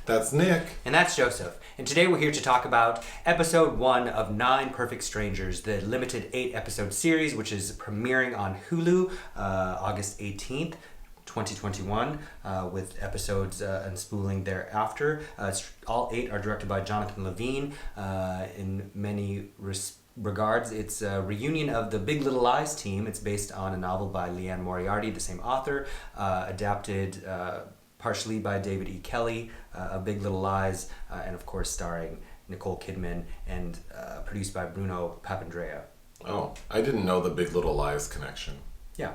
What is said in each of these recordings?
That's Nick. And that's Joseph. And today we're here to talk about episode 1 of 9 Perfect Strangers, the limited 8-episode series, which is premiering on Hulu August 18th. 2021, with episodes unspooling thereafter. All 8 are directed by Jonathan Levine. In many regards, it's a reunion of the Big Little Lies team. It's based on a novel by Liane Moriarty, the same author, adapted partially by David E. Kelley, of Big Little Lies, and of course starring Nicole Kidman, and produced by Bruno Papandrea. Oh, I didn't know the Big Little Lies connection. Yeah.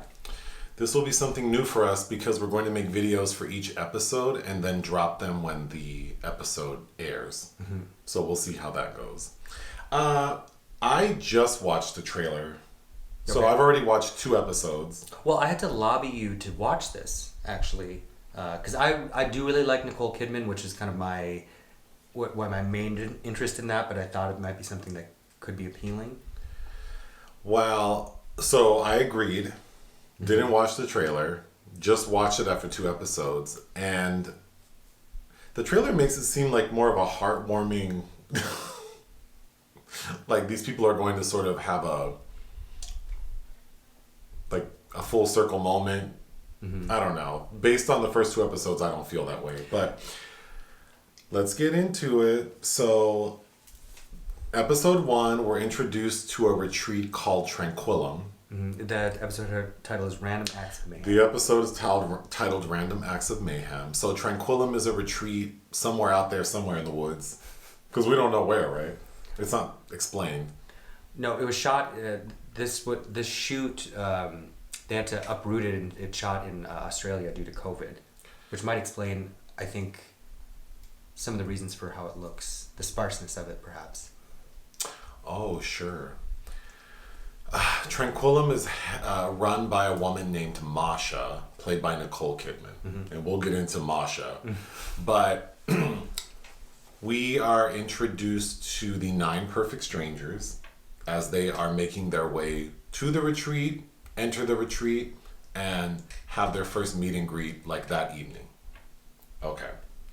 This will be something new for us because we're going to make videos for each episode and then drop them when the episode airs. Mm-hmm. So we'll see how that goes. I just watched the trailer. Okay. So I've already watched 2 episodes. Well, I had to lobby you to watch this, actually. Because I do really like Nicole Kidman, which is kind of my main interest in that, but I thought it might be something that could be appealing. Well, so I agreed. Didn't watch the trailer, just watched it after 2 episodes, and the trailer makes it seem like more of a heartwarming, like these people are going to sort of have a full circle moment. Mm-hmm. I don't know. Based on the first 2 episodes, I don't feel that way, but let's get into it. So, episode 1, we're introduced to a retreat called Tranquillum. Mm-hmm. That episode title is Random Acts of Mayhem. The episode is titled Random Acts of Mayhem. So Tranquillum is a retreat somewhere out there, somewhere in the woods. Because we don't know where, right? It's not explained. No, it was shot, this shoot, they had to uproot it, and it shot in Australia due to COVID. Which might explain, I think, some of the reasons for how it looks. The sparseness of it, perhaps. Oh, sure. Tranquillum is run by a woman named Masha, played by Nicole Kidman. Mm-hmm. And we'll get into Masha. Mm-hmm. But we are introduced to the 9 Perfect Strangers as they are making their way to the retreat, enter the retreat, and have their first meet and greet like that evening. Okay.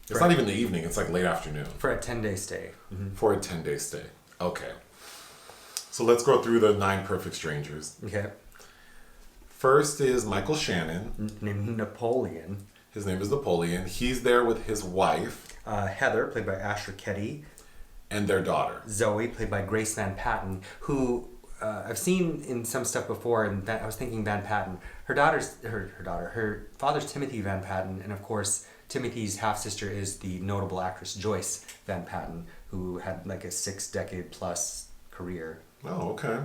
It's not even the evening, it's like late afternoon. For a 10-day stay. Mm-hmm. For a 10-day stay. Okay. So let's go through the 9 Perfect Strangers. Okay. First is Michael Shannon. Named Napoleon. His name is Napoleon. He's there with his wife. Heather, played by Asher Ketty. And their daughter. Zoe, played by Grace Van Patten, who I've seen in some stuff before, and I was thinking Van Patten. Her father's Timothy Van Patten, and of course Timothy's half-sister is the notable actress Joyce Van Patten, who had like a 6-decade plus career. Oh, okay.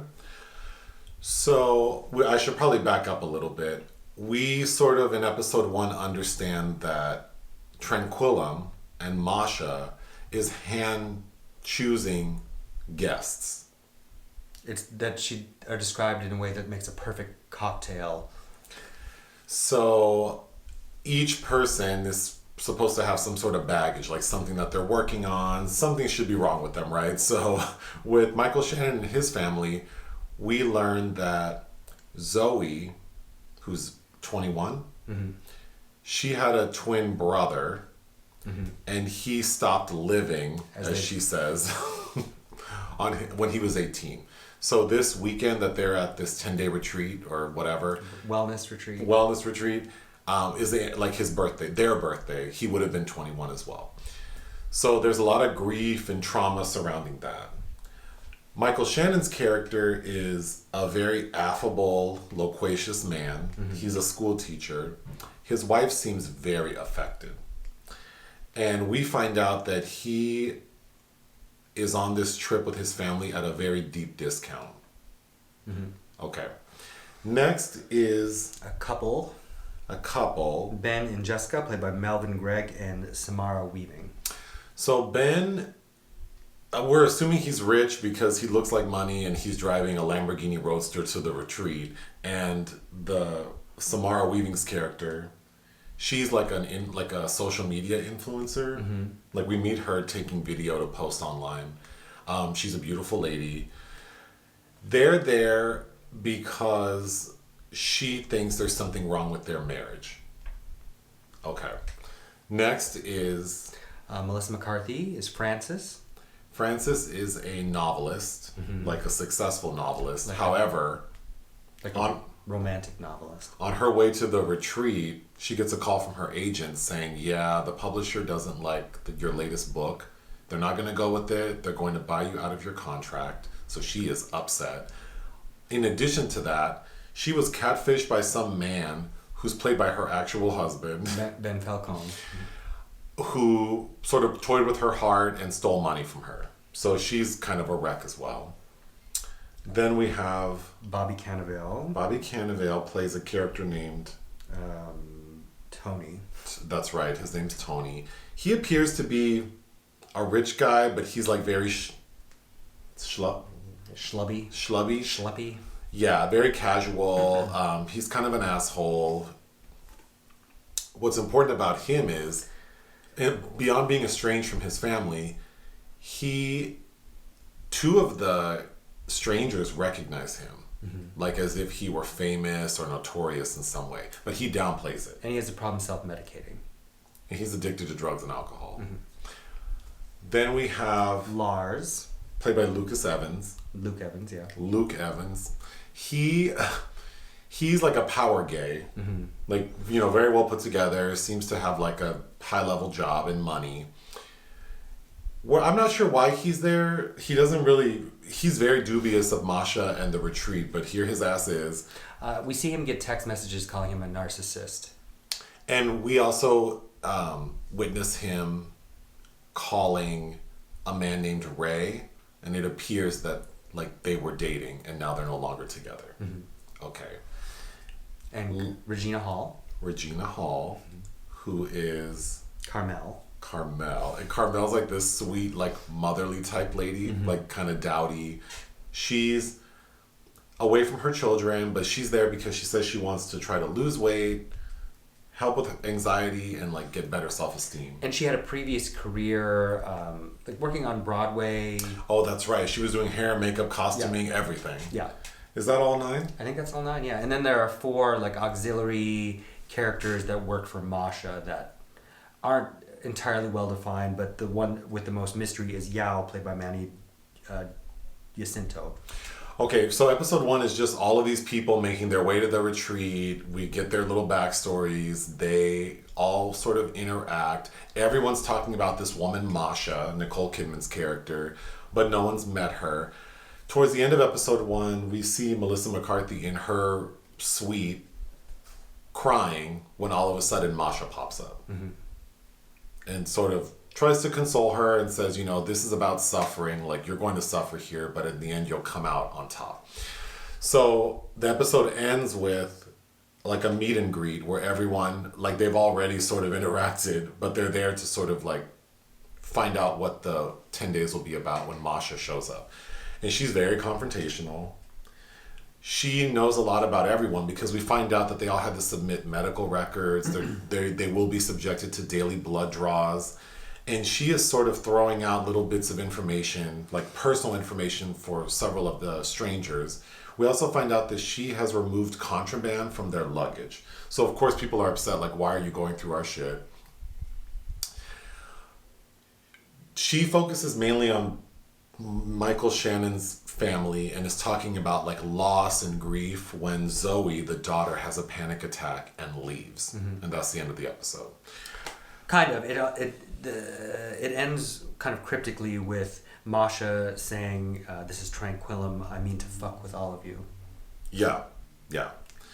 So I should probably back up a little bit. We sort of, in episode 1, understand that Tranquillum and Masha is hand-choosing guests. It's that she are described in a way that makes a perfect cocktail. So each person is supposed to have some sort of baggage, like something that they're working on. Something should be wrong with them, right? So with Michael Shannon and his family, we learned that Zoe, who's 21, mm-hmm. she had a twin brother, mm-hmm. and he stopped living, as she says, when he was 18. So this weekend that they're at this 10-day retreat or whatever. Wellness retreat. Is like his birthday, their birthday. He would have been 21 as well. So there's a lot of grief and trauma surrounding that. Michael Shannon's character is a very affable, loquacious man. Mm-hmm. He's a school teacher. His wife seems very affected. And we find out that he is on this trip with his family at a very deep discount. Mm-hmm. Okay. Next is a couple. Ben and Jessica, played by Melvin Gregg and Samara Weaving. So Ben, we're assuming he's rich because he looks like money and he's driving a Lamborghini Roadster to the retreat. And the Samara Weaving's character, she's like a social media influencer. Mm-hmm. Like we meet her taking video to post online. She's a beautiful lady. They're there because she thinks there's something wrong with their marriage. Okay. Next is Melissa McCarthy is Frances. Frances is a novelist, like a successful novelist. Like However, a romantic novelist. on her way to the retreat, she gets a call from her agent saying, yeah, the publisher doesn't like your latest book. They're not going to go with it. They're going to buy you out of your contract. So she is upset. In addition to that, she was catfished by some man who's played by her actual husband. Ben Falcone. Who sort of toyed with her heart and stole money from her. So she's kind of a wreck as well. Then we have Bobby Cannavale. Bobby Cannavale plays a character named Tony. That's right, his name's Tony. He appears to be a rich guy, but he's like very Schlubby. Yeah, very casual. He's kind of an asshole. What's important about him is, beyond being estranged from his family, two of the strangers recognize him, like as if he were famous or notorious in some way, but he downplays it. And he has a problem self-medicating. And he's addicted to drugs and alcohol. Then we have Lars, played by Luke Evans. Yeah. Luke Evans. He's like a power gay, like, very well put together, seems to have like a high level job and money. I'm not sure why he's there. He's very dubious of Masha and the retreat, but here his ass is. We see him get text messages calling him a narcissist. And we also witness him calling a man named Ray, and it appears that like they were dating and now they're no longer together. Okay. And Regina Hall, who is Carmel. And Carmel's like this sweet, like motherly type lady, like kind of dowdy. She's away from her children, but she's there because she says she wants to try to lose weight, help with anxiety, and like get better self-esteem. And she had a previous career, like working on Broadway. Oh, that's right. She was doing hair and makeup, costuming, everything. Yeah. Is that all 9? I think that's all 9, yeah. And then there are 4 like auxiliary characters that work for Masha that aren't entirely well defined, but the one with the most mystery is Yao, played by Manny Jacinto. Okay, so episode 1 is just all of these people making their way to the retreat. We get their little backstories. They all sort of interact. Everyone's talking about this woman, Masha, Nicole Kidman's character, but no one's met her. Towards the end of episode 1, we see Melissa McCarthy in her suite crying when all of a sudden Masha pops up. And sort of tries to console her and says, this is about suffering, like you're going to suffer here, but in the end you'll come out on top. So the episode ends with like a meet and greet where everyone, like they've already sort of interacted, but they're there to sort of like find out what the 10 days will be about when Masha shows up. And she's very confrontational. She knows a lot about everyone because we find out that they all had to submit medical records. They will be subjected to daily blood draws. And she is sort of throwing out little bits of information, like personal information for several of the strangers. We also find out that she has removed contraband from their luggage. So of course people are upset, like, why are you going through our shit? She focuses mainly on Michael Shannon's family and is talking about like loss and grief when Zoe, the daughter, has a panic attack and leaves. And that's the end of the episode. Kind of. It ends kind of cryptically with Masha saying, this is Tranquillum, I mean to fuck with all of you. Yeah.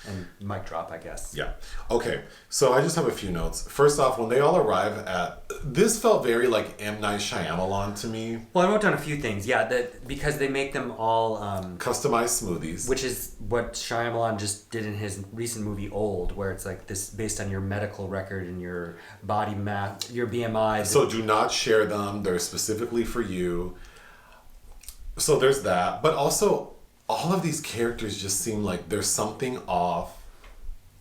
And mic drop, I guess. Yeah. Okay. So I just have a few notes. First off, when they all arrive this felt very like M. Night Shyamalan to me. Well, I wrote down a few things. Yeah, because they make them all customized smoothies, which is what Shyamalan just did in his recent movie Old, where it's like this based on your medical record and your body mass, your BMI. So do not share them. They're specifically for you. So there's that, but also all of these characters just seem like there's something off,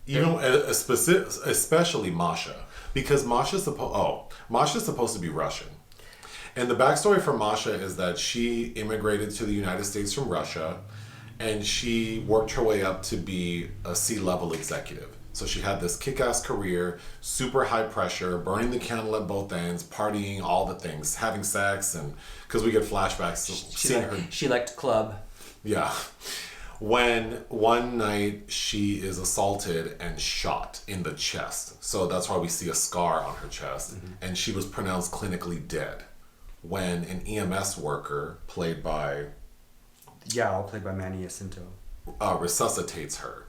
especially Masha, because Masha's supposed to be Russian. And the backstory for Masha is that she immigrated to the United States from Russia, and she worked her way up to be a C-level executive. So she had this kick-ass career, super high pressure, burning the candle at both ends, partying, all the things, having sex, and because we get flashbacks. Seeing her. She liked club. Yeah. When one night she is assaulted and shot in the chest. So that's why we see a scar on her chest. And she was pronounced clinically dead. When an EMS worker, played by Manny Jacinto, resuscitates her.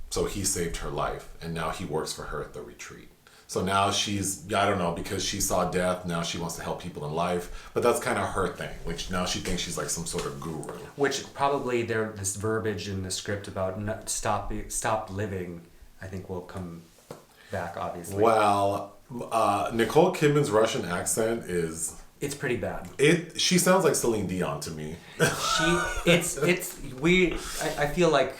So he saved her life, and now he works for her at the retreat. So now she's, I don't know, because she saw death, now she wants to help people in life. But that's kind of her thing, which now she thinks she's like some sort of guru. Which probably this verbiage in the script about stop living, I think will come back, obviously. Well, Nicole Kidman's Russian accent is... It's pretty bad. She sounds like Celine Dion to me. I feel like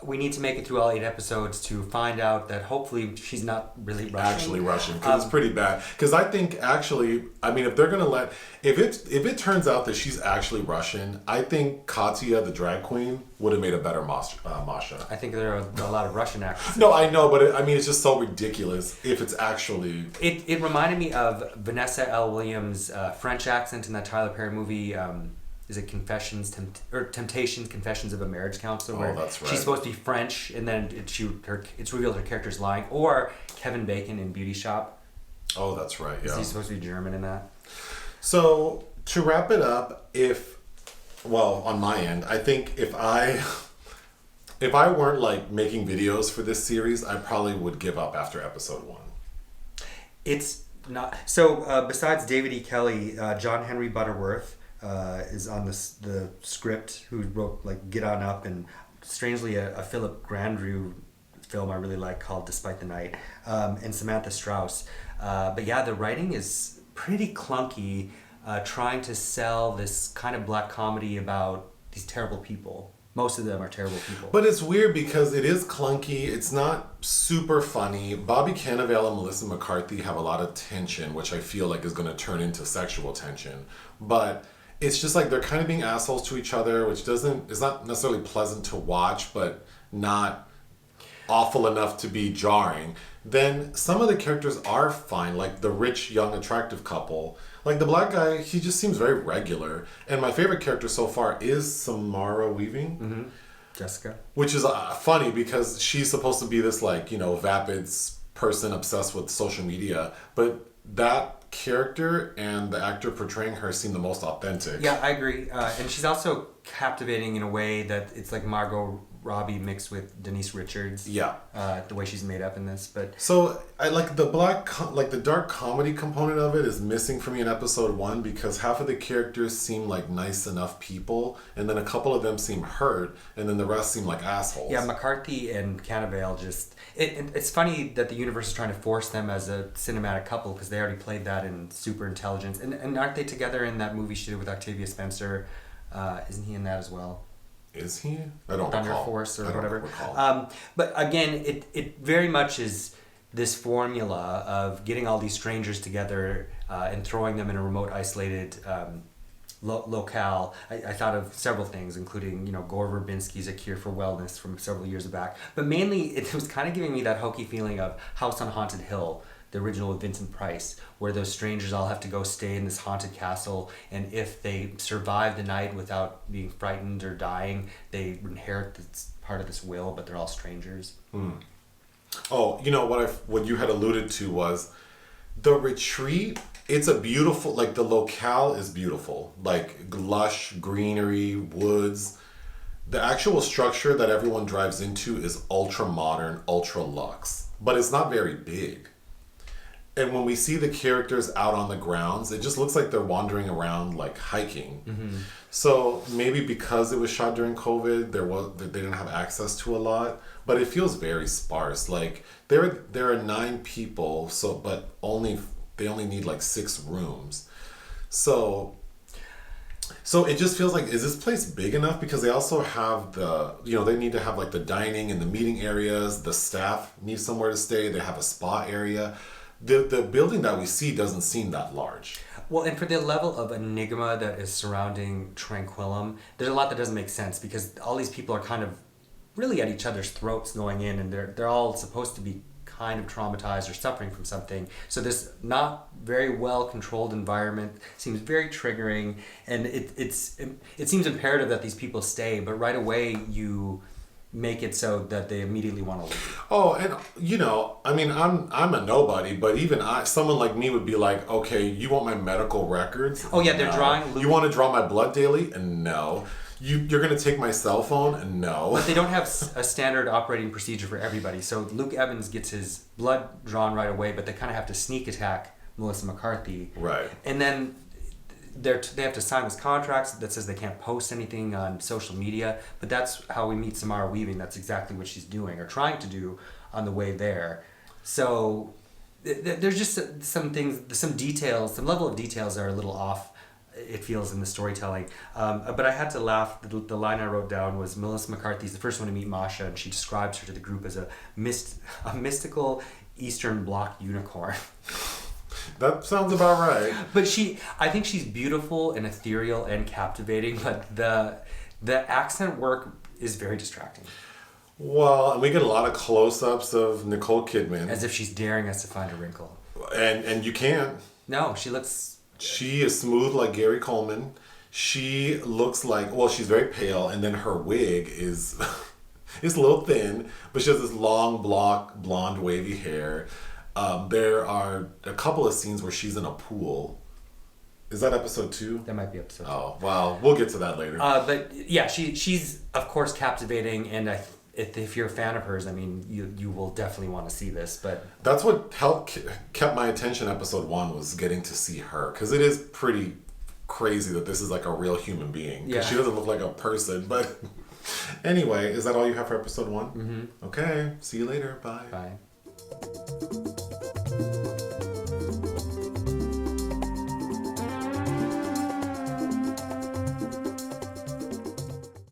we need to make it through all 8 episodes to find out that hopefully she's not really Russian. Actually Russian, because it's pretty bad. Because I think actually, I mean, if they're gonna if it turns out that she's actually Russian, I think Katya, the drag queen, would have made a better Masha. I think there are a lot of Russian actors. No, I know, but it's just so ridiculous if it's actually. It reminded me of Vanessa L. Williams' French accent in that Tyler Perry movie. Is it Temptations, Confessions of a Marriage Counselor? Where that's right. She's supposed to be French, and then it's revealed her character's lying. Or Kevin Bacon in Beauty Shop. Oh, that's right. Yeah. He's supposed to be German in that. So to wrap it up, on my end, I think if I weren't like making videos for this series, I probably would give up after episode 1. It's not so. Besides David E. Kelley, John Henry Butterworth is on the script, who wrote like Get On Up, and strangely a Philip Grandrew film I really like called Despite the Night, and Samantha Strauss. But yeah, the writing is pretty clunky, trying to sell this kind of black comedy about these terrible people. Most of them are terrible people. But it's weird because it is clunky. It's not super funny. Bobby Cannavale and Melissa McCarthy have a lot of tension, which I feel like is going to turn into sexual tension. But it's just like they're kind of being assholes to each other, which is not necessarily pleasant to watch, but not awful enough to be jarring. Then some of the characters are fine, like the rich, young, attractive couple. Like the black guy, he just seems very regular. And my favorite character so far is Samara Weaving. Mm-hmm. Jessica. Which is funny because she's supposed to be this vapid person obsessed with social media. But that character and the actor portraying her seem the most authentic. Yeah, I agree. And she's also captivating in a way that it's like Margot Robbie mixed with Denise Richards. Yeah. The way she's made up in this, but so I like the the dark comedy component of it is missing for me in episode 1 because half of the characters seem like nice enough people, and then a couple of them seem hurt, and then the rest seem like assholes. Yeah, McCarthy and Cannavale just it's funny that the universe is trying to force them as a cinematic couple because they already played that in Super Intelligence, and aren't they together in that movie she did with Octavia Spencer? Isn't he in that as well? Is he? I don't Thunder recall. Force or I don't whatever. recall. But again, it very much is this formula of getting all these strangers together and throwing them in a remote, isolated locale. I thought of several things, including Gore Verbinski's A Cure for Wellness from several years back. But mainly, it was kind of giving me that hokey feeling of House on Haunted Hill, the original with Vincent Price, where those strangers all have to go stay in this haunted castle, and if they survive the night without being frightened or dying, they inherit this part of this will, but they're all strangers. Oh, what you had alluded to was the retreat. It's a beautiful, the locale is beautiful, lush greenery, woods. The actual structure that everyone drives into is ultra modern, ultra luxe, but it's not very big. And when we see the characters out on the grounds, it just looks like they're wandering around hiking. Mm-hmm. So maybe because it was shot during COVID, they didn't have access to a lot, but it feels very sparse. There are 9 people, but they only need 6 rooms. So it just feels like, is this place big enough? Because they also have they need to have the dining and the meeting areas. The staff need somewhere to stay. They have a spa area. The building that we see doesn't seem that large. Well, and for the level of enigma that is surrounding Tranquillum, there's a lot that doesn't make sense because all these people are kind of really at each other's throats going in, and they're all supposed to be kind of traumatized or suffering from something. So this not very well controlled environment seems very triggering, and it seems imperative that these people stay, but right away you make it so that they immediately want to leave. Oh, and I mean, I'm a nobody, but even someone like me would be like, okay, you want my medical records? Oh yeah, they're drawing. You want to draw my blood daily? And no. You're going to take my cell phone? And no. But they don't have a standard operating procedure for everybody. So Luke Evans gets his blood drawn right away, but they kind of have to sneak attack Melissa McCarthy. Right. And then they have to sign this contract that says they can't post anything on social media. But that's how we meet Samara Weaving. That's exactly what she's doing or trying to do on the way there. So there's just some things, some details, some level of details are a little off, it feels, in the storytelling. But I had to laugh. The line I wrote down was Melissa McCarthy's the first one to meet Masha, and she describes her to the group as a mystical Eastern Bloc unicorn. That sounds about right. But I think she's beautiful and ethereal and captivating, but the accent work is very distracting. Well, and we get a lot of close-ups of Nicole Kidman. As if she's daring us to find a wrinkle. And you can't. No, she looks... She is smooth like Gary Coleman. She looks like... Well, she's very pale, and then her wig is... it's a little thin, but she has this long, blonde, wavy hair. There are a couple of scenes where she's in a pool. Is that episode 2? That might be episode 2. Oh, well, we'll get to that later. But yeah, she's of course captivating, and if you're a fan of hers, I mean, you will definitely want to see this. But that's what kept my attention. Episode 1 was getting to see her, because it is pretty crazy that this is like a real human being. Because she doesn't look like a person. But anyway, is that all you have for episode 1? Mm-hmm. Okay, see you later. Bye. Bye.